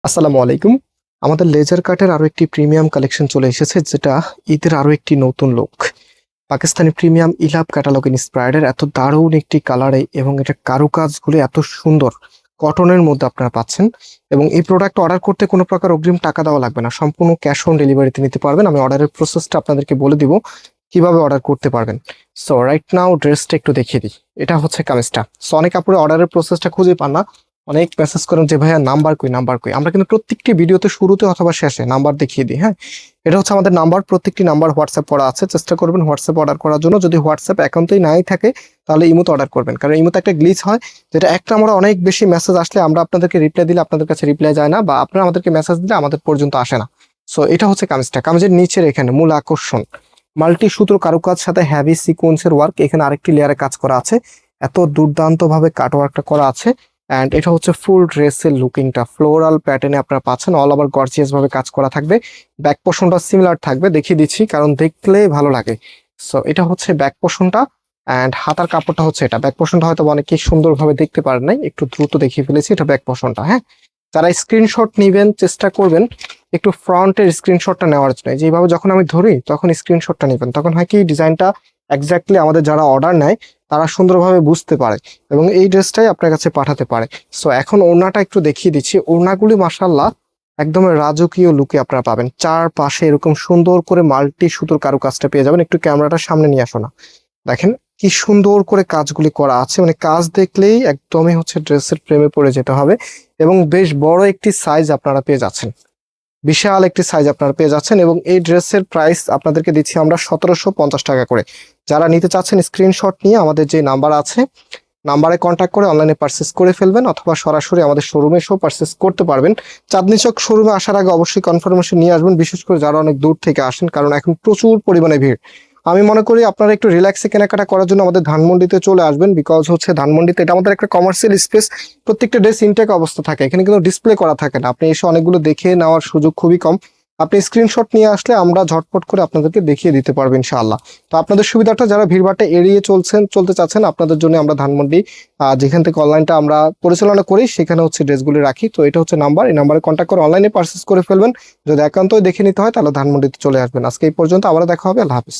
আসসালামু আলাইকুম। আমাদের লেজার কাটের আরো একটি প্রিমিয়াম কালেকশন চলে এসেছে, যেটা ঈদের আরো একটি নতুন look. Pakistani premium ইলাভ catalogue inspired এত দারুণ একটি কালারে এবং এটা কারুকাজগুলো এত সুন্দর কটনের মধ্যে আপনারা পাচ্ছেন। এবং এই প্রোডাক্ট অর্ডার করতে কোনো প্রকার অগ্রিম টাকা দেওয়া লাগবে না, সম্পূর্ণ ক্যাশ অন ডেলিভারিতে নিতে পারবেন। আমি অর্ডারের প্রসেসটা আপনাদেরকে বলে দিব কিভাবে অর্ডার করতে পারবেন। সো রাইট নাও ড্রেসটা একটু দেখিয়ে দিই। এটা হচ্ছে কামিজটা। সো অনেক আপুরে অর্ডারের প্রসেসটা খুঁজে পান না, অনেক মেসেজ করেন যে ভাইয়া নাম্বার কই নাম্বার কই। আমরা কিন্তু প্রত্যেকটি ভিডিওতে শুরুতে অথবা শেষে নাম্বার দেখিয়ে দিই। হ্যাঁ, এটা হচ্ছে আমাদের নাম্বার, প্রত্যেকটি নাম্বার হোয়াটসঅ্যাপ করা আছে। চেষ্টা করবেন হোয়াটসঅ্যাপ অর্ডার করার জন্য। যদি হোয়াটসঅ্যাপ অ্যাকাউন্টেই নাই থাকে তাহলে ইমোতে অর্ডার করবেন, কারণ ইমোতে একটা গ্লিচ হয়, যেটা একটা আমরা অনেক বেশি মেসেজ আসলে আমরা আপনাদেরকে রিপ্লাই দিলে আপনাদের কাছে রিপ্লাই যায় না, বা আপনারা আমাদেরকে মেসেজ দিলে আমাদের পর্যন্ত আসে না। সো এটা হচ্ছে কামিজটা। কামিজের নিচের এখানে মূল আকর্ষণ মাল্টি সুতো কারুকাজ সাথে হ্যাভি সিকোয়েন্সের ওয়ার্ক, এখানে আরেকটি লেয়ারে কাজ করা আছে। এত দুর্দান্ত ভাবে কাট ওয়ার্কটা করা আছে। অ্যান্ড এটা হচ্ছে ফুল ড্রেসের লুকিংটা ফ্লোরাল প্যাটার্নে আপনারা পাচ্ছেন, অল ওভার গর্জিয়াস ভাবে কাজ করা থাকবে। ব্যাক পোর্শনটা সিমিলার থাকবে, দেখিয়ে দিচ্ছি কারণ দেখলে ভালো লাগে। সো এটা হচ্ছে ব্যাক পোর্শনটা, অ্যান্ড হাতার কাপড়টা হচ্ছে এটা। ব্যাক পোর্শনটা হয়তো অনেকেই সুন্দরভাবে দেখতে পারেন নাই, একটু দ্রুত দেখিয়ে ফেলেছি। এটা ব্যাক পোর্শনটা। হ্যাঁ, যারা স্ক্রিনশট নেবেন চেষ্টা করবেন একটু ফ্রন্টের স্ক্রিনশটটা নেওয়ার জন্য। যেভাবে যখন আমি ধরি তখন স্ক্রিনশটটা নেবেন, তখন হয় কি ডিজাইনটা এক্স্যাক্টলি আমাদের যারা অর্ডার নেয় তারা সুন্দরভাবে বুঝতে পারে এবং এই ড্রেসটাই আপনার কাছে পাঠাতে পারে। সো এখন ওড়নাটা একটু দেখিয়ে দিচ্ছি। ওড়নাগুলি মাশাআল্লাহ একদম রাজকীয় লুকে আপনারা পাবেন। চারপাশে এরকম সুন্দর করে মাল্টি সুতোর কারুকাজটা পেয়ে যাবেন। একটু ক্যামেরাটা সামনে নিয়ে আসো না, দেখেন কি সুন্দর করে কাজগুলি করা আছে। মানে কাজ দেখলেই একদমই হচ্ছে ড্রেসের প্রেমে পড়ে যেতে হবে। এবং বেশ বড় একটি সাইজ আপনারা পেয়ে যাচ্ছেন, বিশাল একটি সাইজ আপনারা পেয়ে যাচ্ছেন। এবং এই ড্রেসের প্রাইস আপনাদেরকে দিচ্ছি আমরা 1750 টাকা করে। যারা নিতে চাচ্ছেন স্ক্রিনশট নিয়ে আমাদের যে নাম্বার আছে, নাম্বারে কন্ট্যাক্ট করে অনলাইনে পারচেস করে ফেলবেন, অথবা সরাসরি আমাদের শোরুমে এসেও পারচেস করতে পারবেন। চাঁদনী চক শোরুমে আসার আগে অবশ্যই কনফার্মেশন নিয়ে আসবেন, বিশেষ করে যারা অনেক দূর থেকে আসেন, কারণ এখন প্রচুর পরিমাণে ভিড়। আমি মনে করি আপনারা একটু রিল্যাক্সে কেনাকাটা করার জন্য আমাদের ধানমন্ডিতে চলে আসবেন, বিকজ হচ্ছে ধানমন্ডিতে এটা আমাদের একটা কমার্শিয়াল স্পেস। প্রত্যেকটা ড্রেস ইনটেক অবস্থা থাকে, এখানে কিন্তু ডিসপ্লে করা থাকে না। আপনি এসে অনেকগুলো দেখে নেওয়ার সুযোগ খুবই কম। আপনি স্ক্রিনশট নিয়ে আসলে আমরা ঝটপট করে আপনাদেরকে দেখিয়ে দিতে পারবো ইনশাআল্লাহ। তো আপনাদের সুবিধাটা যারা ভিড়ভাট্টা এড়িয়ে চলতে চাচ্ছেন, আপনাদের জন্য আমরা ধানমন্ডি যেখান থেকে অনলাইনটা আমরা পরিচালনা করি সেখানে হচ্ছে ড্রেসগুলি রাখি। তো এটা হচ্ছে নাম্বার, এই নাম্বারে কন্ট্যাক্ট করে অনলাইনে পারচেস করে ফেলবেন। যদি একান্তই দেখে নিতে হয় তাহলে ধানমন্ডিতে চলে আসবেন। আজকে এই পর্যন্ত, আবার দেখা হবে। আল্লাহ হাফিজ।